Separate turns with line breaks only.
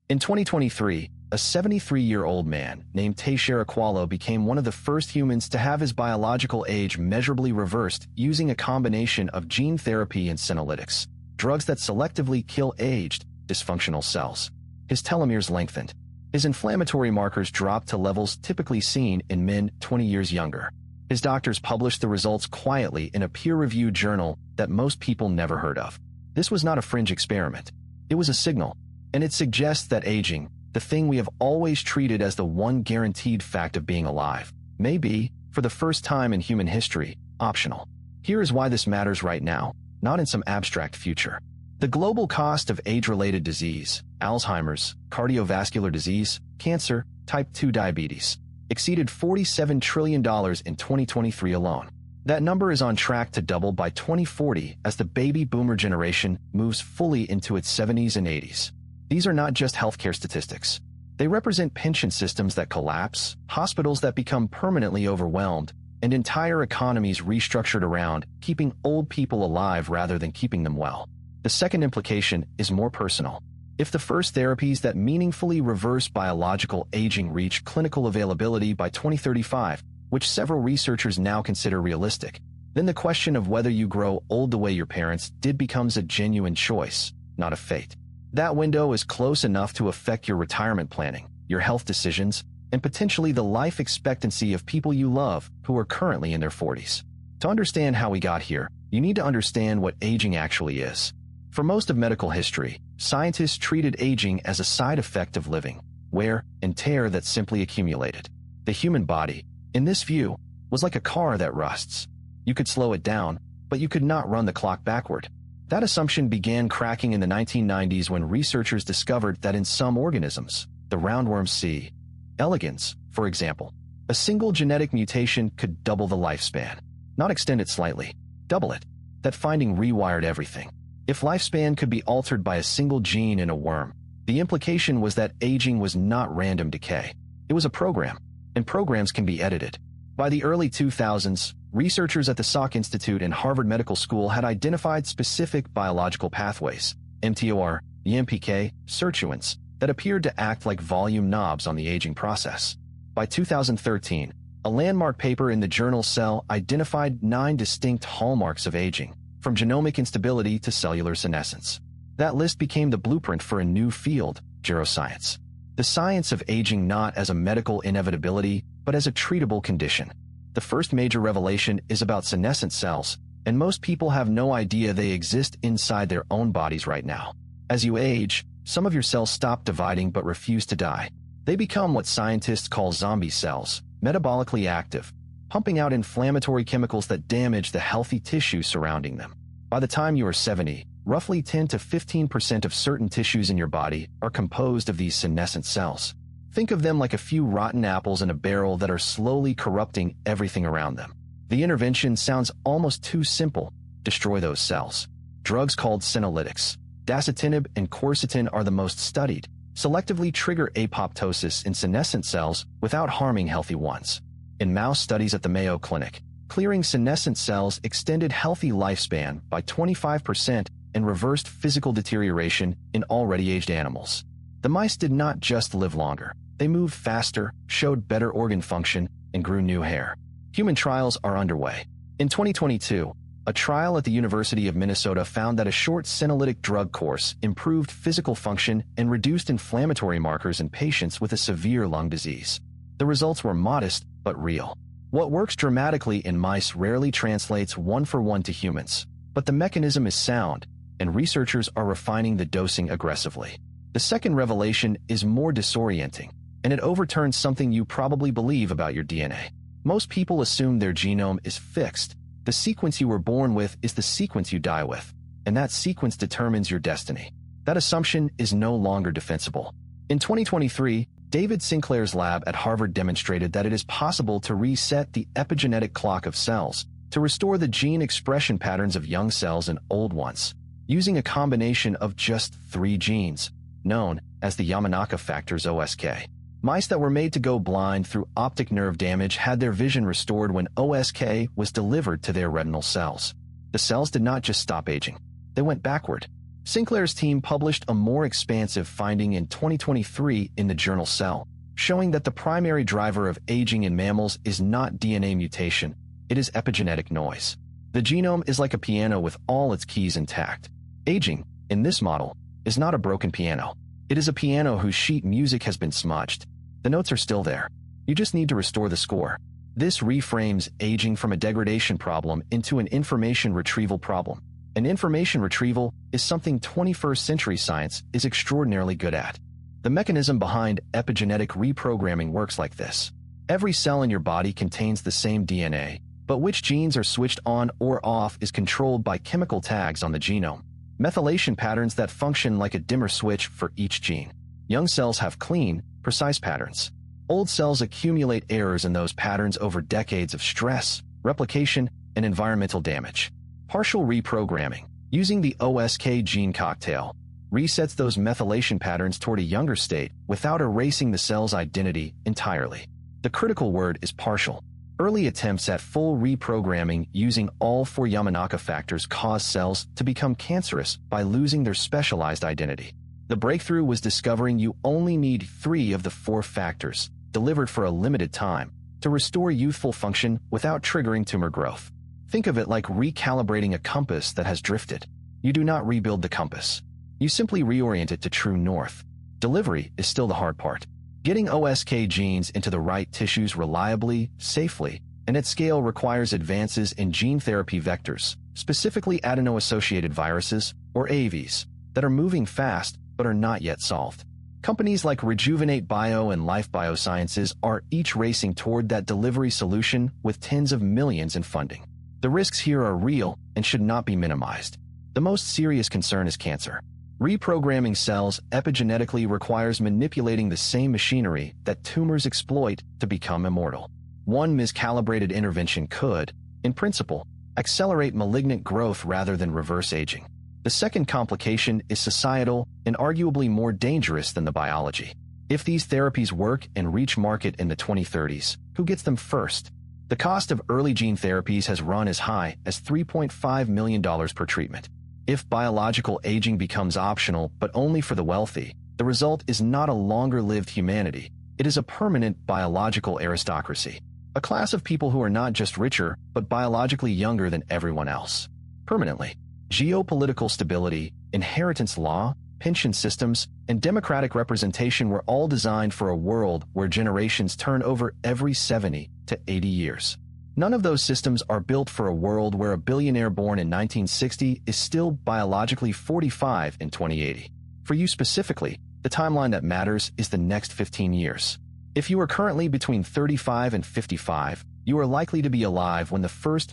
In 2023, a 73-year-old man named Teixeira Qualo became one of the first humans to have his biological age measurably reversed using a combination of gene therapy and senolytics, drugs that selectively kill aged, dysfunctional cells. His telomeres lengthened. His inflammatory markers dropped to levels typically seen in men 20 years younger. His doctors published the results quietly in a peer-reviewed journal that most people never heard of. This was not a fringe experiment. It was a signal, and it suggests that aging, the thing we have always treated as the one guaranteed fact of being alive, may be, for the first time in human history, optional. Here is why this matters right now, not in some abstract future. The global cost of age-related disease, Alzheimer's, cardiovascular disease, cancer, type 2 diabetes, exceeded $47 trillion in 2023 alone. That number is on track to double by 2040 as the baby boomer generation moves fully into its 70s and 80s. These are not just healthcare statistics. They represent pension systems that collapse, hospitals that become permanently overwhelmed, and entire economies restructured around keeping old people alive rather than keeping them well. The second implication is more personal. If the first therapies that meaningfully reverse biological aging reach clinical availability by 2035, which several researchers now consider realistic, then the question of whether you grow old the way your parents did becomes a genuine choice, not a fate. That window is close enough to affect your retirement planning, your health decisions, and potentially the life expectancy of people you love who are currently in their 40s. To understand how we got here, you need to understand what aging actually is. For most of medical history, scientists treated aging as a side effect of living, wear and tear that simply accumulated. The human body, in this view, was like a car that rusts. You could slow it down, but you could not run the clock backward. That assumption began cracking in the 1990s when researchers discovered that in some organisms, the roundworm C. elegans, for example, a single genetic mutation could double the lifespan. Not extend it slightly, double it. That finding rewired everything. If lifespan could be altered by a single gene in a worm, the implication was that aging was not random decay. It was a program, and programs can be edited. By the early 2000s, researchers at the Salk Institute and Harvard Medical School had identified specific biological pathways, mTOR, MPK, sirtuins, that appeared to act like volume knobs on the aging process. By 2013, a landmark paper in the journal Cell identified 9 distinct hallmarks of aging, from genomic instability to cellular senescence. That list became the blueprint for a new field, geroscience. The science of aging not as a medical inevitability, but as a treatable condition. The first major revelation is about senescent cells, and most people have no idea they exist inside their own bodies right now. As you age, some of your cells stop dividing but refuse to die. They become what scientists call zombie cells, metabolically active, pumping out inflammatory chemicals that damage the healthy tissue surrounding them. By the time you are 70, roughly 10 to 15% of certain tissues in your body are composed of these senescent cells. Think of them like a few rotten apples in a barrel that are slowly corrupting everything around them. The intervention sounds almost too simple. Destroy those cells. Drugs called senolytics, dasatinib and quercetin, are the most studied, selectively trigger apoptosis in senescent cells without harming healthy ones. In mouse studies at the Mayo Clinic, clearing senescent cells extended healthy lifespan by 25% and reversed physical deterioration in already aged animals. The mice did not just live longer. They moved faster, showed better organ function, and grew new hair. Human trials are underway. In 2022, a trial at the University of Minnesota found that a short senolytic drug course improved physical function and reduced inflammatory markers in patients with a severe lung disease. The results were modest, but real. What works dramatically in mice rarely translates one-for-one to humans, but the mechanism is sound, and researchers are refining the dosing aggressively. The second revelation is more disorienting, and it overturns something you probably believe about your DNA. Most people assume their genome is fixed. The sequence you were born with is the sequence you die with, and that sequence determines your destiny. That assumption is no longer defensible. In 2023, David Sinclair's lab at Harvard demonstrated that it is possible to reset the epigenetic clock of cells, to restore the gene expression patterns of young cells and old ones, using a combination of just 3 genes, known as the Yamanaka factors OSK. Mice that were made to go blind through optic nerve damage had their vision restored when OSK was delivered to their retinal cells. The cells did not just stop aging. They went backward. Sinclair's team published a more expansive finding in 2023 in the journal Cell, showing that the primary driver of aging in mammals is not DNA mutation, it is epigenetic noise. The genome is like a piano with all its keys intact. Aging, in this model, is not a broken piano. It is a piano whose sheet music has been smudged. The notes are still there. You just need to restore the score. This reframes aging from a degradation problem into an information retrieval problem. And information retrieval is something 21st century science is extraordinarily good at. The mechanism behind epigenetic reprogramming works like this. Every cell in your body contains the same DNA, but which genes are switched on or off is controlled by chemical tags on the genome. Methylation patterns that function like a dimmer switch for each gene. Young cells have clean, precise patterns. Old cells accumulate errors in those patterns over decades of stress, replication, and environmental damage. Partial reprogramming, using the OSK gene cocktail, resets those methylation patterns toward a younger state without erasing the cell's identity entirely. The critical word is partial. Early attempts at full reprogramming using all four Yamanaka factors cause cells to become cancerous by losing their specialized identity. The breakthrough was discovering you only need 3 of the 4 factors, delivered for a limited time, to restore youthful function without triggering tumor growth. Think of it like recalibrating a compass that has drifted. You do not rebuild the compass. You simply reorient it to true north. Delivery is still the hard part. Getting OSK genes into the right tissues reliably, safely, and at scale requires advances in gene therapy vectors, specifically adeno-associated viruses, or AAVs, that are moving fast but are not yet solved. Companies like Rejuvenate Bio and Life Biosciences are each racing toward that delivery solution with tens of millions in funding. The risks here are real and should not be minimized. The most serious concern is cancer. Reprogramming cells epigenetically requires manipulating the same machinery that tumors exploit to become immortal. One miscalibrated intervention could, in principle, accelerate malignant growth rather than reverse aging. The second complication is societal and arguably more dangerous than the biology. If these therapies work and reach market in the 2030s, who gets them first? The cost of early gene therapies has run as high as $3.5 million per treatment. If biological aging becomes optional but only for the wealthy, the result is not a longer-lived humanity. It is a permanent biological aristocracy. A class of people who are not just richer, but biologically younger than everyone else. Permanently. Geopolitical stability, inheritance law, pension systems, and democratic representation were all designed for a world where generations turn over every 70 to 80 years. None of those systems are built for a world where a billionaire born in 1960 is still biologically 45 in 2080. For you specifically, the timeline that matters is the next 15 years. If you are currently between 35 and 55, you are likely to be alive when the first